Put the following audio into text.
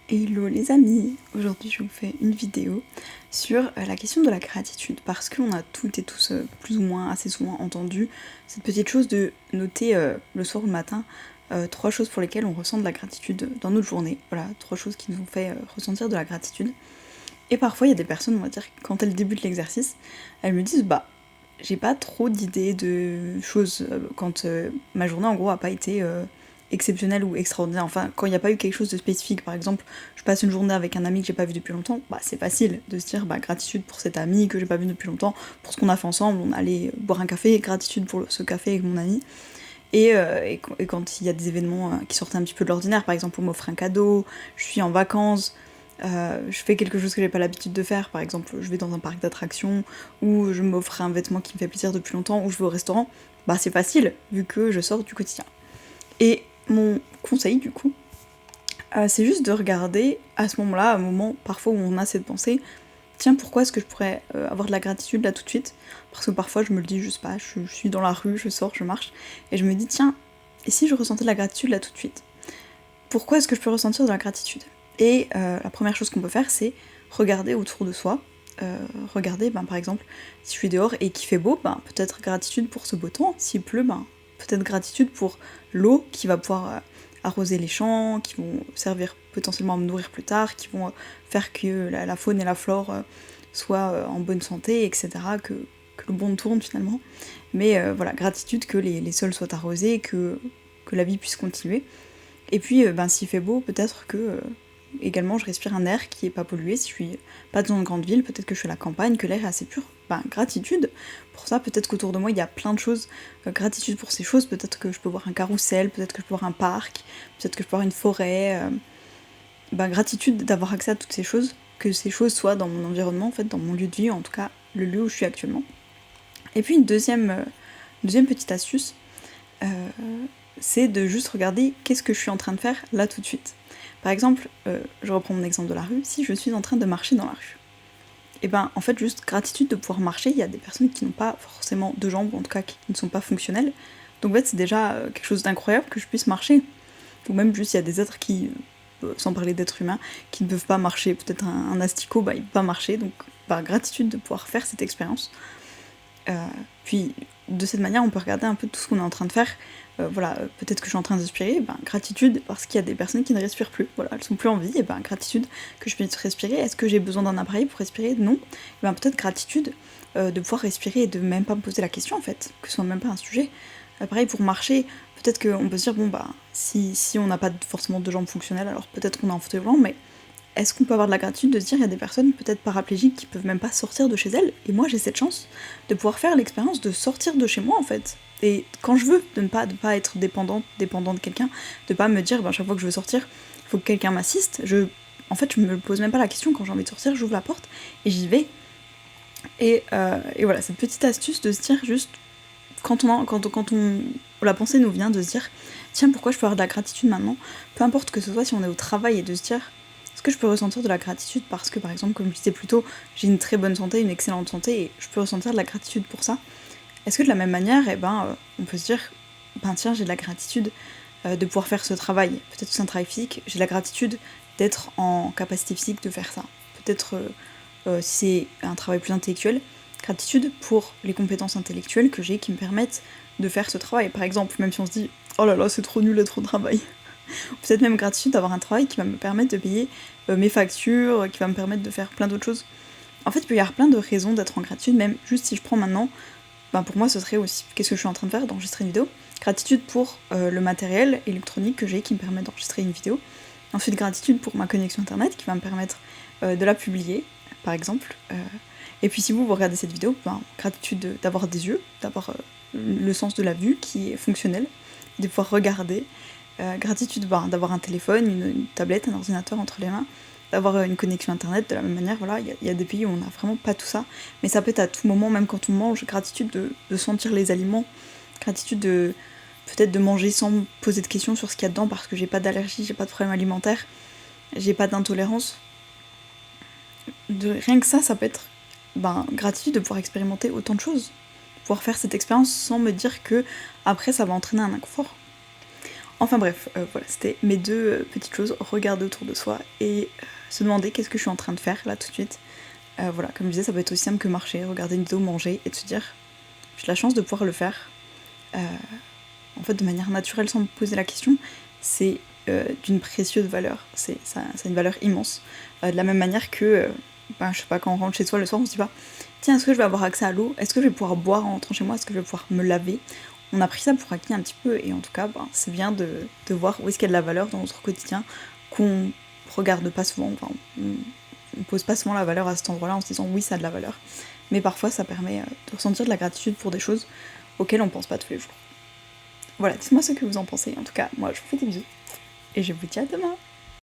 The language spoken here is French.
Hello les amis, aujourd'hui je vous fais une vidéo sur la question de la gratitude parce qu'on a toutes et tous plus ou moins assez souvent entendu cette petite chose de noter le soir ou le matin 3 choses pour lesquelles on ressent de la gratitude dans notre journée, voilà, 3 choses qui nous ont fait ressentir de la gratitude. Et parfois il y a des personnes, on va dire, quand elles débutent l'exercice, elles me disent j'ai pas trop d'idées de choses quand ma journée en gros a pas été exceptionnelle ou extraordinaire. Enfin, quand il n'y a pas eu quelque chose de spécifique, par exemple, je passe une journée avec un ami que j'ai pas vu depuis longtemps, c'est facile de se dire gratitude pour cet ami que j'ai pas vu depuis longtemps, pour ce qu'on a fait ensemble, on allait boire un café, gratitude pour ce café avec mon ami. Et quand il y a des événements qui sortent un petit peu de l'ordinaire, par exemple on m'offre un cadeau, je suis en vacances, je fais quelque chose que j'ai pas l'habitude de faire, par exemple je vais dans un parc d'attractions, ou je m'offre un vêtement qui me fait plaisir depuis longtemps, ou je vais au restaurant, c'est facile, vu que je sors du quotidien. Et mon conseil du coup, c'est juste de regarder à ce moment-là, un moment parfois où on a cette pensée, tiens, pourquoi est-ce que je pourrais avoir de la gratitude là tout de suite? Parce que parfois je me le dis, je sais pas, je suis dans la rue, je sors, je marche, et je me dis, tiens, et si je ressentais de la gratitude là tout de suite? Pourquoi est-ce que je peux ressentir de la gratitude? Et la première chose qu'on peut faire, c'est regarder autour de soi. Regarder, par exemple, si je suis dehors et qu'il fait beau, peut-être gratitude pour ce beau temps. S'il pleut, peut-être gratitude pour l'eau qui va pouvoir arroser les champs, qui vont servir potentiellement à me nourrir plus tard, qui vont faire que la faune et la flore soient en bonne santé, etc., que le monde tourne finalement. Mais voilà, gratitude que les sols soient arrosés, que la vie puisse continuer. Et puis, s'il fait beau, peut-être que également je respire un air qui est pas pollué. Si je suis pas dans une grande ville, peut-être que je suis à la campagne, que l'air est assez pur. Gratitude pour ça. Peut-être qu'autour de moi il y a plein de choses. Gratitude pour ces choses. Peut-être que je peux voir un carrousel, peut-être que je peux voir un parc, peut-être que je peux voir une forêt. Gratitude d'avoir accès à toutes ces choses, que ces choses soient dans mon environnement, en fait, dans mon lieu de vie, en tout cas le lieu où je suis actuellement. Et puis une deuxième petite astuce, c'est de juste regarder qu'est-ce que je suis en train de faire là tout de suite. Par exemple, je reprends mon exemple de la rue, si je suis en train de marcher dans la rue, et en fait juste gratitude de pouvoir marcher. Il y a des personnes qui n'ont pas forcément de jambes, ou en tout cas qui ne sont pas fonctionnelles, donc en fait c'est déjà quelque chose d'incroyable que je puisse marcher. Ou même juste il y a des êtres qui, sans parler d'êtres humains, qui ne peuvent pas marcher, peut-être un asticot, il ne peut pas marcher, donc gratitude de pouvoir faire cette expérience. Puis de cette manière on peut regarder un peu tout ce qu'on est en train de faire. Peut-être que je suis en train de respirer, gratitude parce qu'il y a des personnes qui ne respirent plus, voilà, elles sont plus en vie, et gratitude que je puisse respirer. Est-ce que j'ai besoin d'un appareil pour respirer? Non. Et peut-être gratitude de pouvoir respirer et de même pas me poser la question en fait, que ce soit même pas un sujet. Pareil pour marcher, peut-être qu'on peut se dire si on n'a pas forcément de jambes fonctionnelles, alors peut-être qu'on est en fauteuil roulant, mais est-ce qu'on peut avoir de la gratitude de se dire il y a des personnes peut-être paraplégiques qui peuvent même pas sortir de chez elles, et moi j'ai cette chance de pouvoir faire l'expérience de sortir de chez moi en fait. Et quand je veux, de ne pas être dépendant de quelqu'un, de pas me dire chaque fois que je veux sortir, il faut que quelqu'un m'assiste. En fait, je me pose même pas la question. Quand j'ai envie de sortir, j'ouvre la porte et j'y vais. Et voilà, cette petite astuce de se dire juste, quand la pensée nous vient de se dire tiens, pourquoi je peux avoir de la gratitude maintenant, peu importe que ce soit si on est au travail, et de se dire est-ce que je peux ressentir de la gratitude parce que par exemple, comme je disais plus tôt, j'ai une très bonne santé, une excellente santé, et je peux ressentir de la gratitude pour ça. Est-ce que de la même manière, on peut se dire tiens, j'ai de la gratitude de pouvoir faire ce travail, peut-être que c'est un travail physique, j'ai de la gratitude d'être en capacité physique de faire ça. Peut-être si c'est un travail plus intellectuel, gratitude pour les compétences intellectuelles que j'ai qui me permettent de faire ce travail. Par exemple, même si on se dit oh là là, c'est trop nul d'être au travail. Peut-être même gratitude d'avoir un travail qui va me permettre de payer mes factures, qui va me permettre de faire plein d'autres choses. En fait, il peut y avoir plein de raisons d'être en gratitude, même juste si je prends maintenant, pour moi ce serait aussi, qu'est-ce que je suis en train de faire? D'enregistrer une vidéo. Gratitude pour le matériel électronique que j'ai qui me permet d'enregistrer une vidéo. Ensuite, gratitude pour ma connexion internet qui va me permettre de la publier, par exemple. Et puis si vous regardez cette vidéo, gratitude d'avoir des yeux, d'avoir le sens de la vue qui est fonctionnel, de pouvoir regarder. Gratitude d'avoir un téléphone, une tablette, un ordinateur entre les mains, d'avoir une connexion internet. De la même manière, voilà, il y a des pays où on n'a vraiment pas tout ça, mais ça peut être à tout moment, même quand on mange. Gratitude de sentir les aliments, gratitude de peut-être de manger sans me poser de questions sur ce qu'il y a dedans parce que j'ai pas d'allergie, j'ai pas de problème alimentaire, j'ai pas d'intolérance. Rien que ça peut être gratitude de pouvoir expérimenter autant de choses, pouvoir faire cette expérience sans me dire que après ça va entraîner un inconfort. Enfin bref, voilà, c'était mes deux petites choses, regarder autour de soi et se demander qu'est-ce que je suis en train de faire là tout de suite. Voilà, comme je disais, ça peut être aussi simple que marcher, regarder une vidéo, manger et de se dire j'ai la chance de pouvoir le faire en fait de manière naturelle sans me poser la question. C'est d'une précieuse valeur, ça a une valeur immense. De la même manière que, je sais pas, quand on rentre chez soi le soir, on se dit pas tiens, est-ce que je vais avoir accès à l'eau? Est-ce que je vais pouvoir boire en rentrant chez moi? Est-ce que je vais pouvoir me laver? On a pris ça pour acquis un petit peu, et en tout cas, c'est bien de voir où est-ce qu'il y a de la valeur dans notre quotidien, qu'on regarde pas souvent, enfin, on pose pas souvent la valeur à cet endroit-là en se disant oui, ça a de la valeur. Mais parfois, ça permet de ressentir de la gratitude pour des choses auxquelles on pense pas tous les jours. Voilà, dites-moi ce que vous en pensez. En tout cas, moi, je vous fais des bisous, et je vous dis à demain.